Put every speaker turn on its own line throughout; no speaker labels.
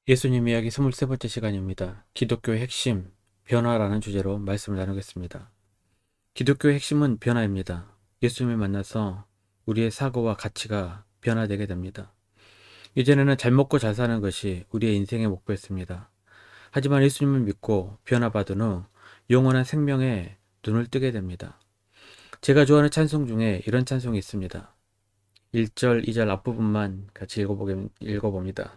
예수님 이야기 23번째 시간입니다. 기독교의 핵심, 변화라는 주제로 말씀을 나누겠습니다. 기독교의 핵심은 변화입니다. 예수님을 만나서 우리의 사고와 가치가 변화되게 됩니다. 이전에는 잘 먹고 잘 사는 것이 우리의 인생의 목표였습니다. 하지만 예수님을 믿고 변화받은 후 영원한 생명에 눈을 뜨게 됩니다. 제가 좋아하는 찬송 중에 이런 찬송이 있습니다. 1절, 2절 앞부분만 같이 읽어봅니다.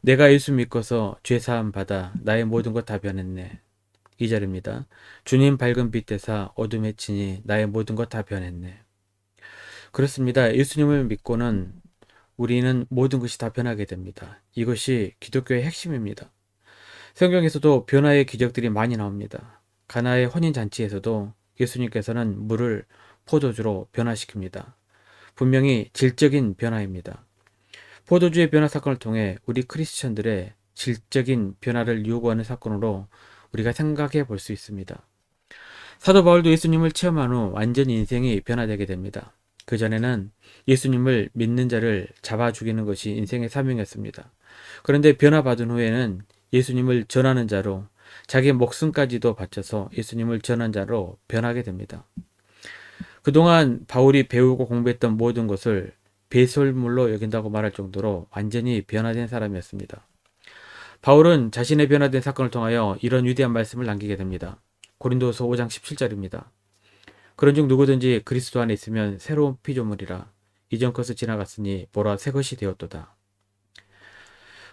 내가 예수 믿고서 죄사함 받아 나의 모든 것 다 변했네. 2절입니다. 주님 밝은 빛 대사 어둠에 치니 나의 모든 것 다 변했네. 그렇습니다. 예수님을 믿고는 우리는 모든 것이 다 변하게 됩니다. 이것이 기독교의 핵심입니다. 성경에서도 변화의 기적들이 많이 나옵니다. 가나의 혼인잔치에서도 예수님께서는 물을 포도주로 변화시킵니다. 분명히 질적인 변화입니다. 포도주의 변화 사건을 통해 우리 크리스천들의 질적인 변화를 요구하는 사건으로 우리가 생각해 볼 수 있습니다. 사도 바울도 예수님을 체험한 후 완전히 인생이 변화되게 됩니다. 그전에는 예수님을 믿는 자를 잡아 죽이는 것이 인생의 사명이었습니다. 그런데 변화받은 후에는 예수님을 전하는 자로 자기 목숨까지도 바쳐서 예수님을 전한 자로 변하게 됩니다. 그동안 바울이 배우고 공부했던 모든 것을 배설물로 여긴다고 말할 정도로 완전히 변화된 사람이었습니다. 바울은 자신의 변화된 사건을 통하여 이런 위대한 말씀을 남기게 됩니다. 고린도서 5장 17절입니다. 그런즉 누구든지 그리스도 안에 있으면 새로운 피조물이라. 이전 것을 지나갔으니 보라 새 것이 되었도다.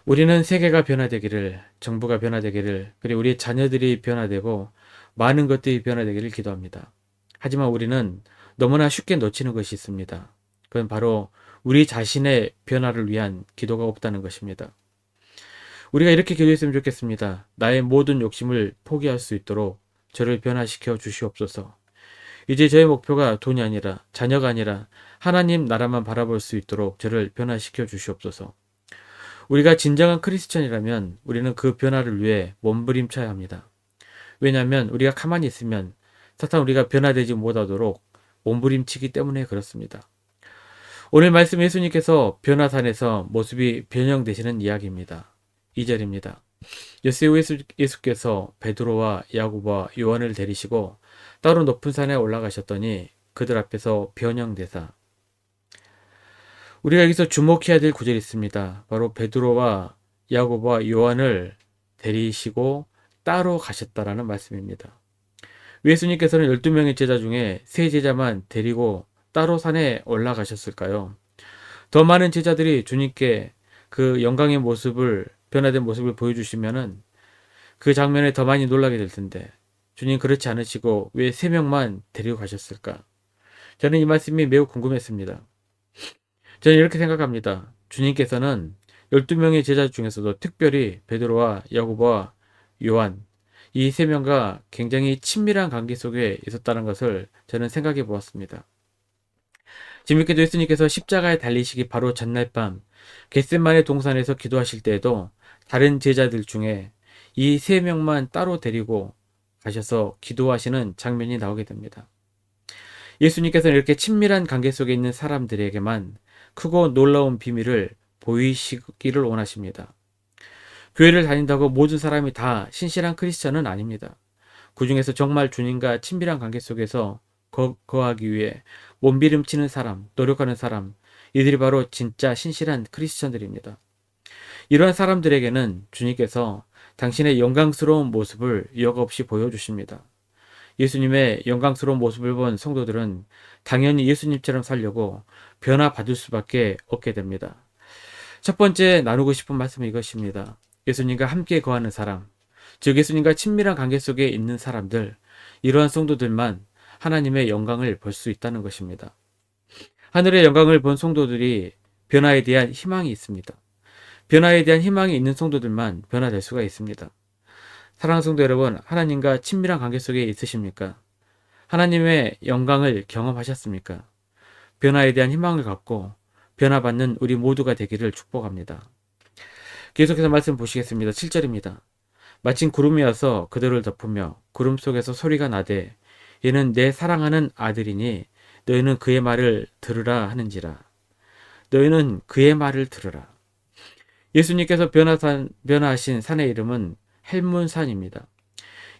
우리는 세계가 변화되기를, 정부가 변화되기를, 그리고 우리의 자녀들이 변화되고 많은 것들이 변화되기를 기도합니다. 하지만 우리는 너무나 쉽게 놓치는 것이 있습니다. 그건 바로 우리 자신의 변화를 위한 기도가 없다는 것입니다. 우리가 이렇게 기도했으면 좋겠습니다. 나의 모든 욕심을 포기할 수 있도록 저를 변화시켜 주시옵소서. 이제 저의 목표가 돈이 아니라 자녀가 아니라 하나님 나라만 바라볼 수 있도록 저를 변화시켜 주시옵소서. 우리가 진정한 크리스천이라면 우리는 그 변화를 위해 몸부림쳐야 합니다. 왜냐하면 우리가 가만히 있으면 사탄 우리가 변화되지 못하도록 몸부림치기 때문에 그렇습니다. 오늘 말씀 예수님께서 변화산에서 모습이 변형되시는 이야기입니다. 2절입니다. 여세우 예수께서 베드로와 야고보와 요한을 데리시고 따로 높은 산에 올라가셨더니 그들 앞에서 변형되사. 우리가 여기서 주목해야 될 구절이 있습니다. 바로 베드로와 야고보와 요한을 데리시고 따로 가셨다라는 말씀입니다. 예수님께서는 12명의 제자 중에 3제자만 데리고 따로 산에 올라가셨을까요? 더 많은 제자들이 주님께 그 영광의 모습을, 변화된 모습을 보여주시면은 그 장면에 더 많이 놀라게 될 텐데 주님 그렇지 않으시고 왜 3명만 데리고 가셨을까? 저는 이 말씀이 매우 궁금했습니다. 저는 이렇게 생각합니다. 주님께서는 12명의 제자 중에서도 특별히 베드로와 야고보와 요한 이 3명과 굉장히 친밀한 관계 속에 있었다는 것을 저는 생각해 보았습니다. 재밌게도 예수님께서 십자가에 달리시기 바로 전날 밤 겟세마네 동산에서 기도하실 때에도 다른 제자들 중에 이 3명만 따로 데리고 가셔서 기도하시는 장면이 나오게 됩니다. 예수님께서는 이렇게 친밀한 관계 속에 있는 사람들에게만 크고 놀라운 비밀을 보이시기를 원하십니다. 교회를 다닌다고 모든 사람이 다 신실한 크리스천은 아닙니다. 그 중에서 정말 주님과 친밀한 관계 속에서 거하기 위해 몸비름치는 사람, 노력하는 사람, 이들이 바로 진짜 신실한 크리스천들입니다. 이러한 사람들에게는 주님께서 당신의 영광스러운 모습을 여과없이 보여주십니다. 예수님의 영광스러운 모습을 본 성도들은 당연히 예수님처럼 살려고 변화받을 수밖에 없게 됩니다. 첫 번째 나누고 싶은 말씀은 이것입니다. 예수님과 함께 거하는 사람, 즉 예수님과 친밀한 관계 속에 있는 사람들, 이러한 성도들만 하나님의 영광을 볼 수 있다는 것입니다. 하늘의 영광을 본 성도들이 변화에 대한 희망이 있습니다. 변화에 대한 희망이 있는 성도들만 변화될 수가 있습니다. 사랑하는 성도 여러분, 하나님과 친밀한 관계 속에 있으십니까? 하나님의 영광을 경험하셨습니까? 변화에 대한 희망을 갖고 변화받는 우리 모두가 되기를 축복합니다. 계속해서 말씀 보시겠습니다. 7절입니다. 마침 구름이 와서 그들을 덮으며 구름 속에서 소리가 나되 얘는 내 사랑하는 아들이니 너희는 그의 말을 들으라 하는지라. 너희는 그의 말을 들으라. 예수님께서 변화하신 산의 이름은 헬문산입니다.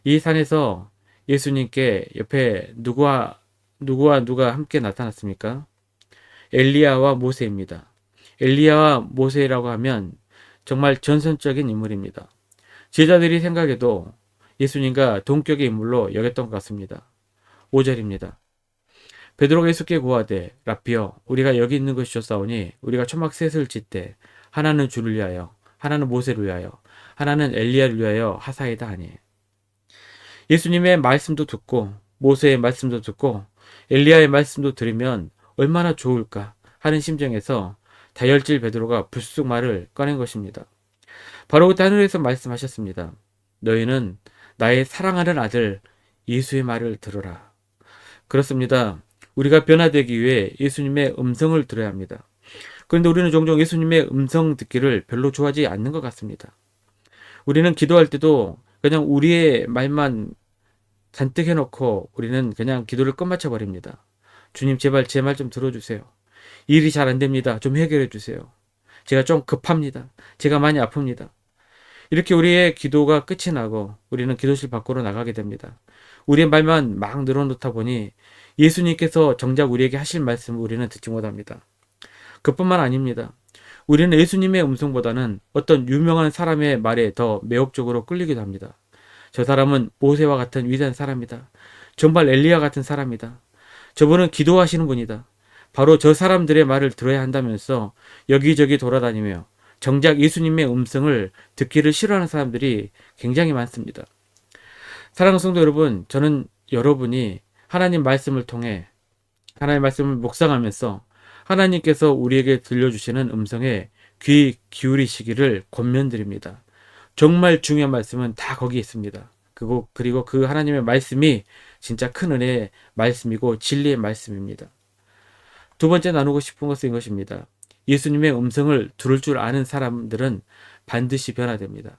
이 산에서 예수님께 옆에 누가 함께 나타났습니까? 엘리야와 모세입니다. 엘리야와 모세라고 하면 정말 전선적인 인물입니다. 제자들이 생각해도 예수님과 동격의 인물로 여겼던 것 같습니다. 5절입니다. 베드로가 예수께 고하되 라피여 우리가 여기 있는 것이었사오니 우리가 초막 셋을 짓되 하나는 주를 위하여 하나는 모세를 위하여 하나는 엘리야를 위하여 하사이다 하니 예수님의 말씀도 듣고 모세의 말씀도 듣고 엘리야의 말씀도 들으면 얼마나 좋을까 하는 심정에서 다혈질 베드로가 불쑥 말을 꺼낸 것입니다. 바로 그때 하늘에서 말씀하셨습니다. 너희는 나의 사랑하는 아들 예수의 말을 들으라. 그렇습니다. 우리가 변화되기 위해 예수님의 음성을 들어야 합니다. 그런데 우리는 종종 예수님의 음성 듣기를 별로 좋아하지 않는 것 같습니다. 우리는 기도할 때도 그냥 우리의 말만 잔뜩 해놓고 우리는 그냥 기도를 끝마쳐 버립니다. 주님 제발 제 말 좀 들어주세요. 일이 잘 안 됩니다. 좀 해결해 주세요. 제가 좀 급합니다. 제가 많이 아픕니다. 이렇게 우리의 기도가 끝이 나고 우리는 기도실 밖으로 나가게 됩니다. 우리의 말만 막 늘어놓다 보니 예수님께서 정작 우리에게 하실 말씀을 우리는 듣지 못합니다. 그뿐만 아닙니다. 우리는 예수님의 음성보다는 어떤 유명한 사람의 말에 더 매혹적으로 끌리기도 합니다. 저 사람은 모세와 같은 위대한 사람이다. 정말 엘리야 같은 사람이다. 저분은 기도하시는 분이다. 바로 저 사람들의 말을 들어야 한다면서 여기저기 돌아다니며 정작 예수님의 음성을 듣기를 싫어하는 사람들이 굉장히 많습니다. 사랑하는 성도 여러분, 저는 여러분이 하나님 말씀을 통해 하나님의 말씀을 묵상하면서 하나님께서 우리에게 들려주시는 음성에 귀 기울이시기를 권면드립니다. 정말 중요한 말씀은 다 거기 있습니다. 그리고 그 하나님의 말씀이 진짜 큰 은혜의 말씀이고 진리의 말씀입니다. 두 번째 나누고 싶은 것은 이것입니다. 예수님의 음성을 들을 줄 아는 사람들은 반드시 변화됩니다.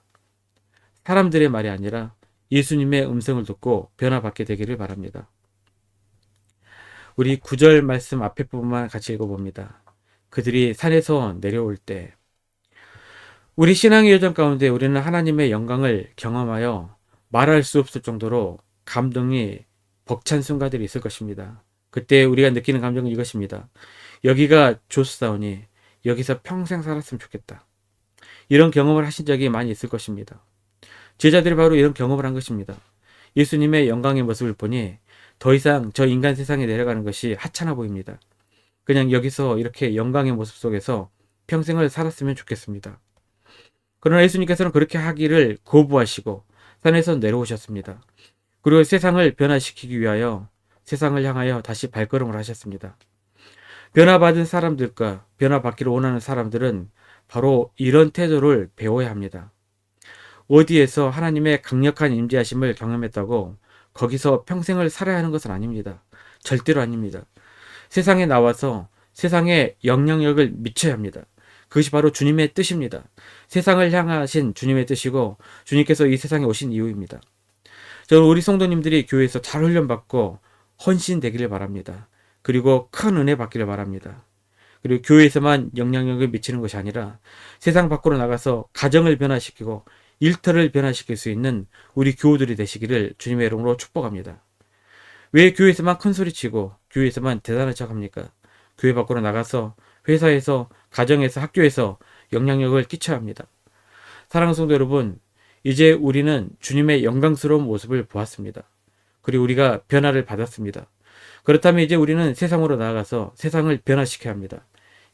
사람들의 말이 아니라 예수님의 음성을 듣고 변화받게 되기를 바랍니다. 우리 9절 말씀 앞에 부분만 같이 읽어봅니다. 그들이 산에서 내려올 때 우리 신앙의 여정 가운데 우리는 하나님의 영광을 경험하여 말할 수 없을 정도로 감동이 벅찬 순간들이 있을 것입니다. 그때 우리가 느끼는 감정은 이것입니다. 여기가 좋사오니 여기서 평생 살았으면 좋겠다. 이런 경험을 하신 적이 많이 있을 것입니다. 제자들이 바로 이런 경험을 한 것입니다. 예수님의 영광의 모습을 보니 더 이상 저 인간 세상에 내려가는 것이 하찮아 보입니다. 그냥 여기서 이렇게 영광의 모습 속에서 평생을 살았으면 좋겠습니다. 그러나 예수님께서는 그렇게 하기를 거부하시고 산에서 내려오셨습니다. 그리고 세상을 변화시키기 위하여 세상을 향하여 다시 발걸음을 하셨습니다. 변화받은 사람들과 변화받기를 원하는 사람들은 바로 이런 태도를 배워야 합니다. 어디에서 하나님의 강력한 임재하심을 경험했다고 거기서 평생을 살아야 하는 것은 아닙니다. 절대로 아닙니다. 세상에 나와서 세상에 영향력을 미쳐야 합니다. 그것이 바로 주님의 뜻입니다. 세상을 향하신 주님의 뜻이고 주님께서 이 세상에 오신 이유입니다. 저는 우리 성도님들이 교회에서 잘 훈련받고 헌신되기를 바랍니다. 그리고 큰 은혜 받기를 바랍니다. 그리고 교회에서만 영향력을 미치는 것이 아니라 세상 밖으로 나가서 가정을 변화시키고 일터를 변화시킬 수 있는 우리 교우들이 되시기를 주님의 이름으로 축복합니다. 왜 교회에서만 큰소리치고 교회에서만 대단한 척합니까? 교회 밖으로 나가서 회사에서 가정에서 학교에서 영향력을 끼쳐야 합니다. 사랑하는 성도 여러분, 이제 우리는 주님의 영광스러운 모습을 보았습니다. 그리고 우리가 변화를 받았습니다. 그렇다면 이제 우리는 세상으로 나아가서 세상을 변화시켜야 합니다.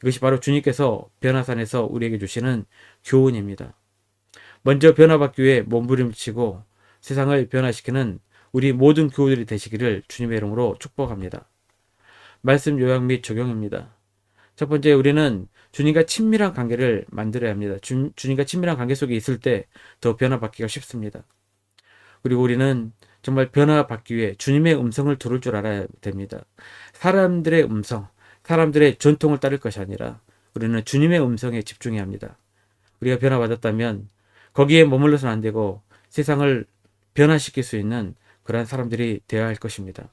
이것이 바로 주님께서 변화산에서 우리에게 주시는 교훈입니다. 먼저 변화받기 위해 몸부림치고 세상을 변화시키는 우리 모든 교우들이 되시기를 주님의 이름으로 축복합니다. 말씀 요약 및 적용입니다. 첫 번째, 우리는 주님과 친밀한 관계를 만들어야 합니다. 주님과 친밀한 관계 속에 있을 때 더 변화받기가 쉽습니다. 그리고 우리는 정말 변화받기 위해 주님의 음성을 들을 줄 알아야 됩니다. 사람들의 음성, 사람들의 전통을 따를 것이 아니라 우리는 주님의 음성에 집중해야 합니다. 우리가 변화받았다면 거기에 머물러서는 안 되고 세상을 변화시킬 수 있는 그러한 사람들이 되어야 할 것입니다.